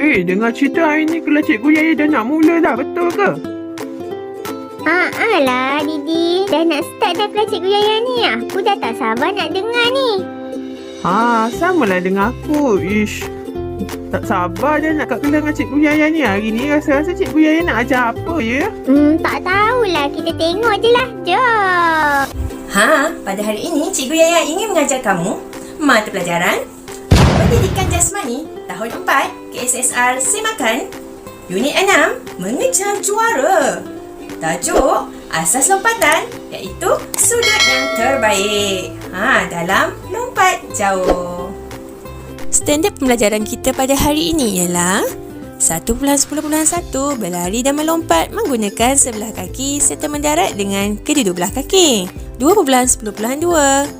Dengar cerita hari ni kelas Cikgu Yaya dah nak mula dah, betul ke? Alah Didi, dah nak start dah kelas Cikgu Yaya ni. Aku dah tak sabar nak dengar ni. Samalah dengan aku. Tak sabar dah nak kat kelas dengan Cikgu Yaya ni. Hari ni rasa-rasa Cikgu Yaya nak ajar apa ya? Tak tahulah, kita tengok je lah. Jom. Pada hari ini Cikgu Yaya ingin mengajar kamu mata pelajaran Pendidikan Jasmani tahun 4 KSSR Semakan Unit 6 Mengejar Juara. Tajuk asas lompatan iaitu sudut yang terbaik dalam lompat jauh. Standard pembelajaran kita pada hari ini ialah 1.10.1 berlari dan melompat menggunakan sebelah kaki serta mendarat dengan kedua belah kaki. 2.10.2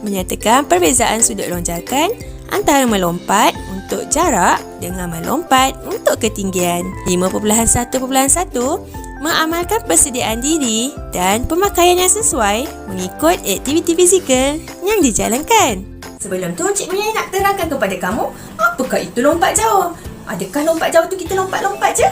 menyatakan perbezaan sudut lonjakan antara melompat untuk jarak dengan melompat untuk ketinggian. 5.1.1 mengamalkan persediaan diri dan pemakaian yang sesuai mengikut aktiviti fizikal yang dijalankan. Sebelum tu, Cikgu Yaya nak terangkan kepada kamu apakah itu lompat jauh. Adakah lompat jauh tu kita lompat-lompat je?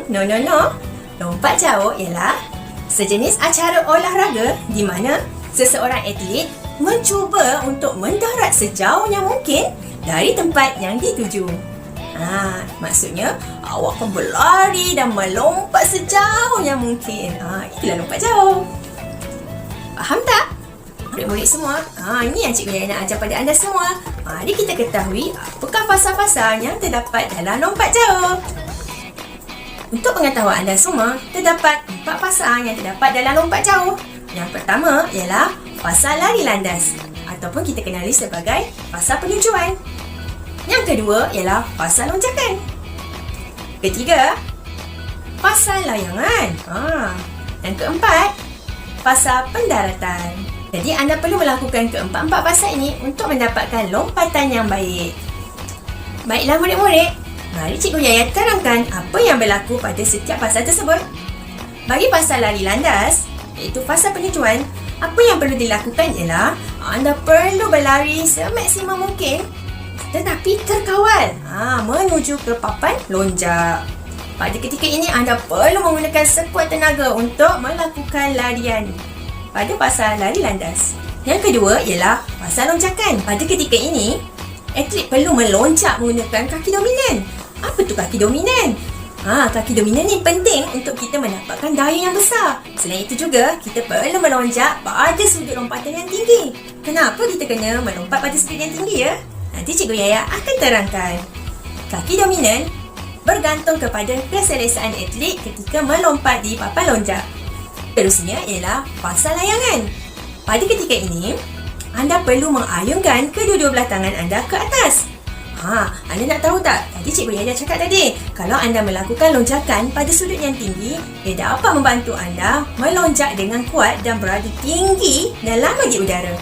No. Lompat jauh ialah sejenis acara olahraga di mana seseorang atlet mencuba untuk mendarat sejauh yang mungkin dari tempat yang dituju. Maksudnya awak akan berlari dan melompat sejauh yang mungkin. Itulah lompat jauh. Faham tak? Murid-murid semua, ini yang Cikgu Yaya nak ajar pada anda semua. Mari kita ketahui apakah fasa-fasa yang terdapat dalam lompat jauh. Untuk pengetahuan anda semua, terdapat 4 fasa yang terdapat dalam lompat jauh. Yang pertama ialah fasa lari landas ataupun kita kenali sebagai fasa penujuan. Yang kedua ialah fasa lonjakan. Ketiga, fasa layangan. Yang keempat, fasa pendaratan. Jadi anda perlu melakukan keempat-empat fasa ini untuk mendapatkan lompatan yang baik. Baiklah murid-murid, mari Cikgu Yaya terangkan apa yang berlaku pada setiap fasa tersebut. Bagi fasa lari landas, iaitu fasa penujuan, apa yang perlu dilakukan ialah anda perlu berlari semaksimum mungkin tetapi terkawal menuju ke papan lonjak. Pada ketika ini anda perlu menggunakan sekuat tenaga untuk melakukan larian pada fasa lari landas. Yang kedua ialah fasa lonjakan. Pada ketika ini, atlet perlu melonjak menggunakan kaki dominan. Apa tu kaki dominan? Kaki dominan ni penting untuk kita mendapatkan daya yang besar. Selain itu juga, kita perlu melonjak pada sudut lompatan yang tinggi. Kenapa kita kena melompat pada sudut yang tinggi ya? Nanti Cikgu Yaya akan terangkan. Kaki dominan bergantung kepada keselesaan atlet ketika melompat di papan lonjak. Terusnya ialah fasa layangan. Pada ketika ini, anda perlu mengayunkan kedua-dua belah tangan anda ke atas. Anda nak tahu tak? Tadi Cikgu Yaya cakap tadi, kalau anda melakukan lonjakan pada sudut yang tinggi, ia dapat membantu anda melonjak dengan kuat dan berada tinggi dan lama di udara.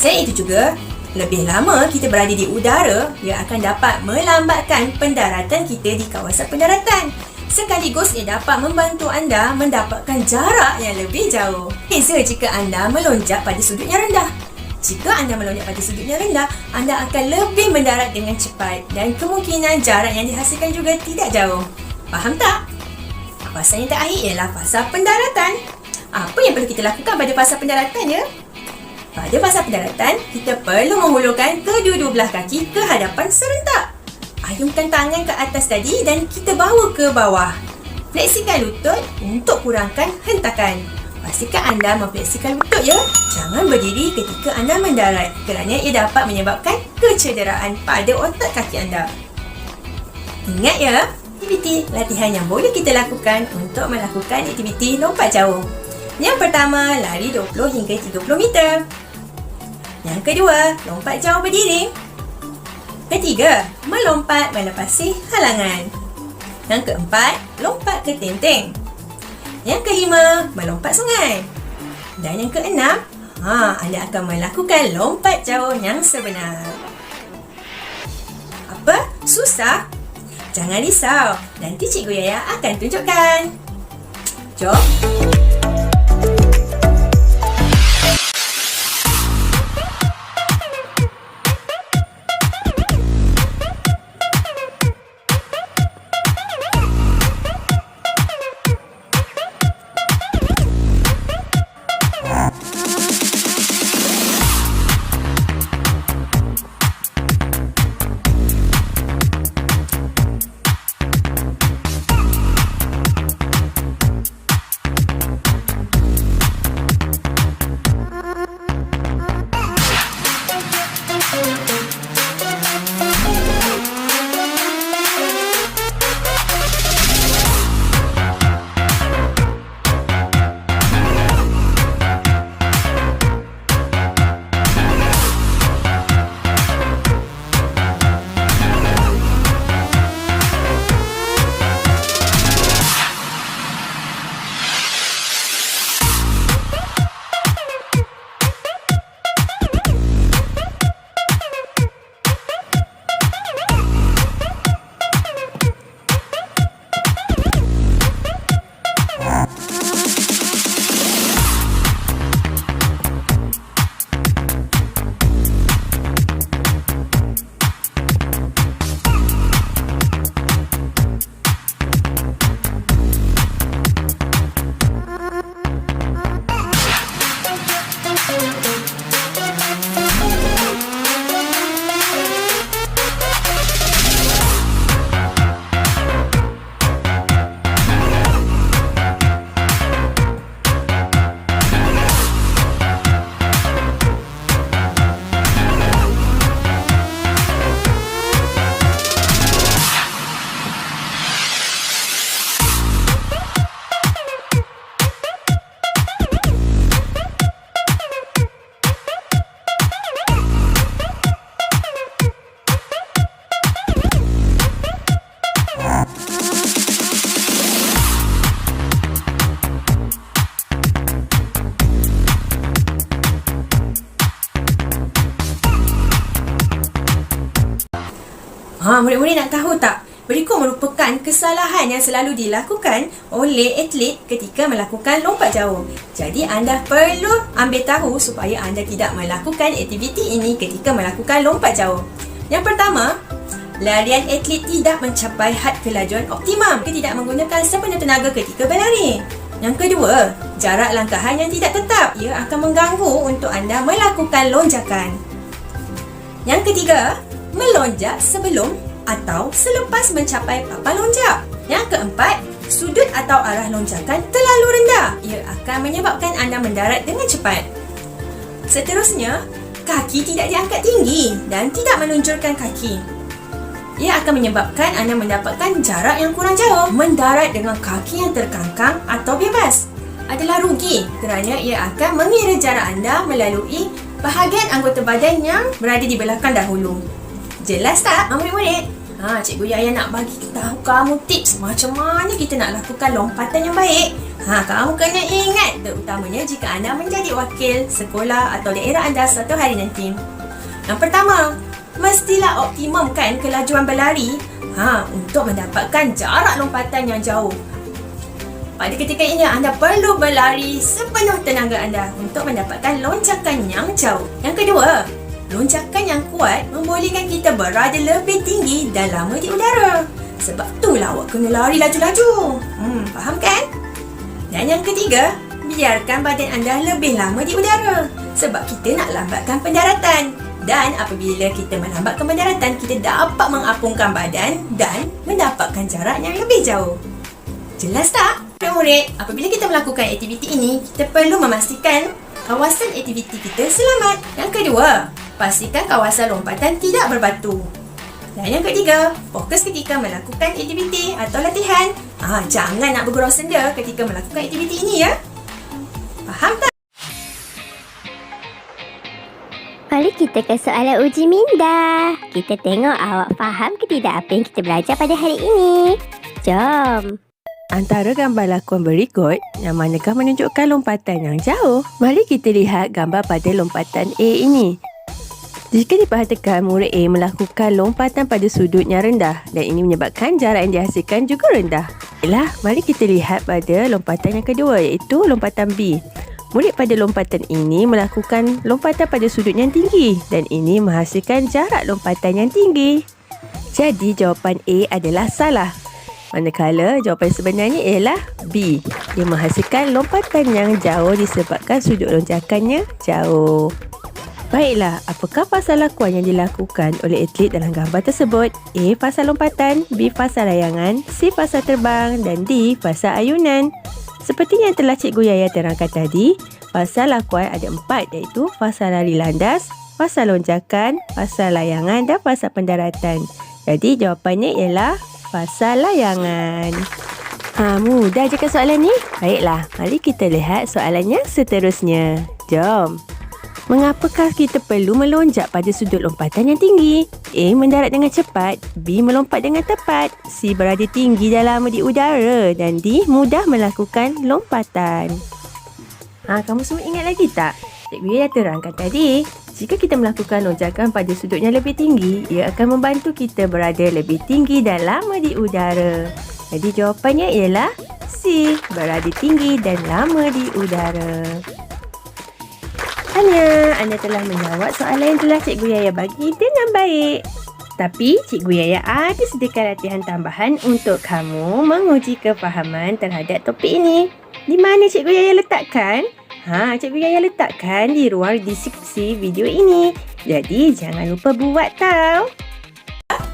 Selain itu juga, lebih lama kita berada di udara, ia akan dapat melambatkan pendaratan kita di kawasan pendaratan. Sekaligus ia dapat membantu anda mendapatkan jarak yang lebih jauh. Beza jika anda melonjak pada sudut yang rendah. Jika anda melonjak pada sudut yang rendah, anda akan lebih mendarat dengan cepat dan kemungkinan jarak yang dihasilkan juga tidak jauh. Faham tak? Fasa yang terakhir ialah fasa pendaratan. Apa yang perlu kita lakukan pada fasa pendaratan ya? Pada fasa pendaratan, kita perlu mengulurkan kedua-dua belah kaki ke hadapan serentak. Ayunkan tangan ke atas tadi dan kita bawa ke bawah. Fleksikan lutut untuk kurangkan hentakan. Pastikan anda memfleksikan lutut ya. Jangan berdiri ketika anda mendarat kerana ia dapat menyebabkan kecederaan pada otot kaki anda. Ingat ya, aktiviti latihan yang boleh kita lakukan untuk melakukan aktiviti lompat jauh. Yang pertama, lari 20 hingga 30 meter. Yang kedua, lompat jauh berdiri. Ketiga, melompat melepasi halangan. Yang keempat, lompat ke tenteng. Yang kelima, melompat sungai. Dan yang keenam, anda akan melakukan lompat jauh yang sebenar. Apa? Susah? Jangan risau, nanti Cikgu Yaya akan tunjukkan. Jom! Murid-murid nak tahu tak? Berikut merupakan kesalahan yang selalu dilakukan oleh atlet ketika melakukan lompat jauh. Jadi anda perlu ambil tahu supaya anda tidak melakukan aktiviti ini ketika melakukan lompat jauh. Yang pertama, larian atlet tidak mencapai had kelajuan optimum. Dia tidak menggunakan sepenuh tenaga ketika berlari. Yang kedua, jarak langkahan yang tidak tetap. Ia akan mengganggu untuk anda melakukan lonjakan. Yang ketiga, melonjak sebelum atau selepas mencapai papan lonjak. Yang keempat, sudut atau arah lonjakan terlalu rendah. Ia akan menyebabkan anda mendarat dengan cepat. Seterusnya, kaki tidak diangkat tinggi dan tidak menunjurkan kaki. Ia akan menyebabkan anda mendapatkan jarak yang kurang jauh. Mendarat dengan kaki yang terkangkang atau bebas adalah rugi kerana ia akan mengira jarak anda melalui bahagian anggota badan yang berada di belakang dahulu. Jelas tak, murid-murid? Cikgu Yaya nak bagi tahu kamu tips macam mana kita nak lakukan lompatan yang baik. Kamu kena ingat, terutamanya jika anda menjadi wakil sekolah atau daerah anda suatu hari nanti. Yang pertama, mestilah optimumkan kelajuan berlari untuk mendapatkan jarak lompatan yang jauh. Pada ketika ini, anda perlu berlari sepenuh tenaga anda untuk mendapatkan lonjakan yang jauh. Yang kedua, lonjakan yang kuat membolehkan kita berada lebih tinggi dan lama di udara. Sebab itulah awak kena lari laju-laju. Faham kan? Dan yang ketiga, biarkan badan anda lebih lama di udara. Sebab kita nak lambatkan pendaratan. Dan apabila kita melambatkan pendaratan, kita dapat mengapungkan badan dan mendapatkan jarak yang lebih jauh. Jelas tak? Murid, apabila kita melakukan aktiviti ini, kita perlu memastikan kawasan aktiviti kita selamat. Yang kedua, pastikan kawasan lompatan tidak berbatu. Dan yang ketiga, fokus ketika melakukan aktiviti atau latihan. Jangan nak bergurau senda ketika melakukan aktiviti ini ya. Faham tak? Mari kita ke soalan uji minda. Kita tengok awak faham ke tidak apa yang kita belajar pada hari ini. Jom. Antara gambar lakuan berikut, yang manakah menunjukkan lompatan yang jauh? Mari kita lihat gambar pada lompatan A ini. Jika diperhatikan, murid A melakukan lompatan pada sudut yang rendah dan ini menyebabkan jarak yang dihasilkan juga rendah. Baiklah, mari kita lihat pada lompatan yang kedua iaitu lompatan B. Murid pada lompatan ini melakukan lompatan pada sudut yang tinggi dan ini menghasilkan jarak lompatan yang tinggi. Jadi jawapan A adalah salah. Manakala jawapan sebenarnya ialah B. Dia menghasilkan lompatan yang jauh disebabkan sudut lonjakannya jauh. Baiklah, apakah fasa lakuan yang dilakukan oleh atlet dalam gambar tersebut? A. Fasa lompatan, B. Fasa layangan, C. Fasa terbang dan D. Fasa ayunan. Seperti yang telah Cikgu Yaya terangkan tadi, fasa lakuan ada 4 iaitu fasa lari landas, fasa lonjakan, fasa layangan dan fasa pendaratan. Jadi jawapannya ialah fasa layangan. Mudah je kan soalan ni? Baiklah, mari kita lihat soalan yang seterusnya. Jom. Mengapakah kita perlu melonjak pada sudut lompatan yang tinggi? A. Mendarat dengan cepat, B. Melompat dengan tepat, C. Berada tinggi dan lama di udara dan D. Mudah melakukan lompatan. Kamu semua ingat lagi tak? Cikgu Yaya terangkan tadi, jika kita melakukan lonjakan pada sudut yang lebih tinggi, ia akan membantu kita berada lebih tinggi dan lama di udara. Jadi jawapannya ialah C. Berada tinggi dan lama di udara. Tanya, anda telah menjawab soalan yang telah Cikgu Yaya bagi dengan baik. Tapi Cikgu Yaya ada sediakan latihan tambahan untuk kamu menguji kefahaman terhadap topik ini. Di mana Cikgu Yaya letakkan? Cikgu Yaya letakkan di ruang deskripsi video ini. Jadi jangan lupa buat tau.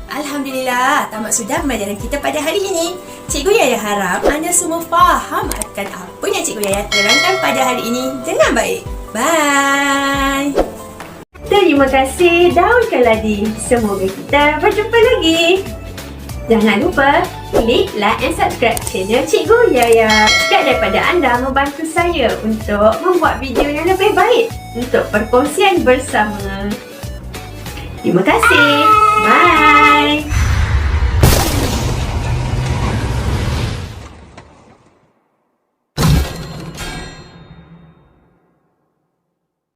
Alhamdulillah, tamat sudah pembelajaran kita pada hari ini. Cikgu Yaya harap anda semua faham akan apa yang Cikgu Yaya terangkan pada hari ini dengan baik. Bye. Terima kasih Daun Keladi. Semoga kita berjumpa lagi. Jangan lupa klik like and subscribe channel Cikgu Yaya. Sekian daripada anda membantu saya untuk membuat video yang lebih baik untuk perkongsian bersama. Terima kasih. Bye.